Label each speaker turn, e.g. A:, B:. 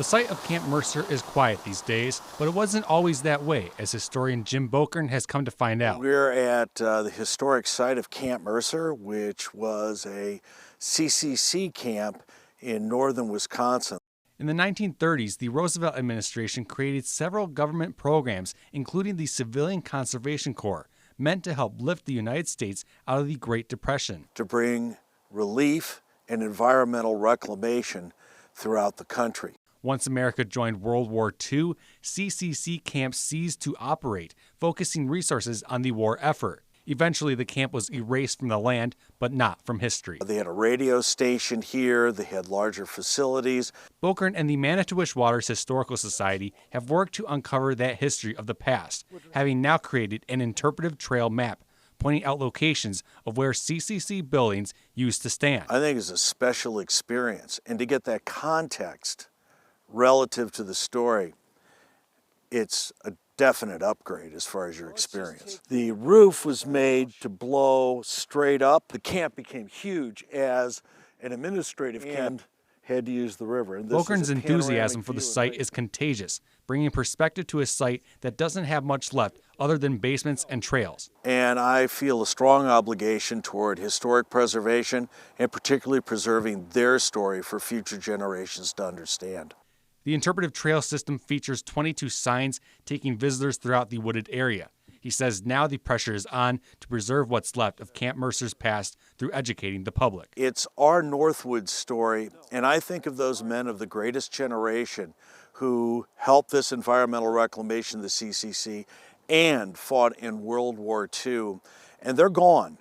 A: The site of Camp Mercer is quiet these days, but it wasn't always that way, as historian Jim Bokern has come to find out.
B: We're at the historic site of Camp Mercer, which was a CCC camp in northern Wisconsin.
A: In the 1930s, the Roosevelt administration created several government programs, including the Civilian Conservation Corps, meant to help lift the United States out of the Great Depression.
B: To bring relief and environmental reclamation throughout the country.
A: Once America joined World War II, CCC Camp ceased to operate, focusing resources on the war effort. Eventually, the camp was erased from the land, but not from history.
B: They had a radio station here, they had larger facilities.
A: Bokern and the Manitowish Waters Historical Society have worked to uncover that history of the past, having now created an interpretive trail map, pointing out locations of where CCC buildings used to stand.
B: I think it's a special experience, and to get that context relative to the story, it's a definite upgrade as far as your experience. The roof was made to blow straight up. The camp became huge as an administrative camp had to use the river.
A: Bokern's enthusiasm for the site is contagious, bringing perspective to a site that doesn't have much left other than basements and trails.
B: And I feel a strong obligation toward historic preservation and particularly preserving their story for future generations to understand.
A: The interpretive trail system features 22 signs taking visitors throughout the wooded area. He says now the pressure is on to preserve what's left of Camp Mercer's past through educating the public.
B: It's our Northwoods story, and I think of those men of the greatest generation who helped this environmental reclamation of the CCC and fought in World War II, and they're gone.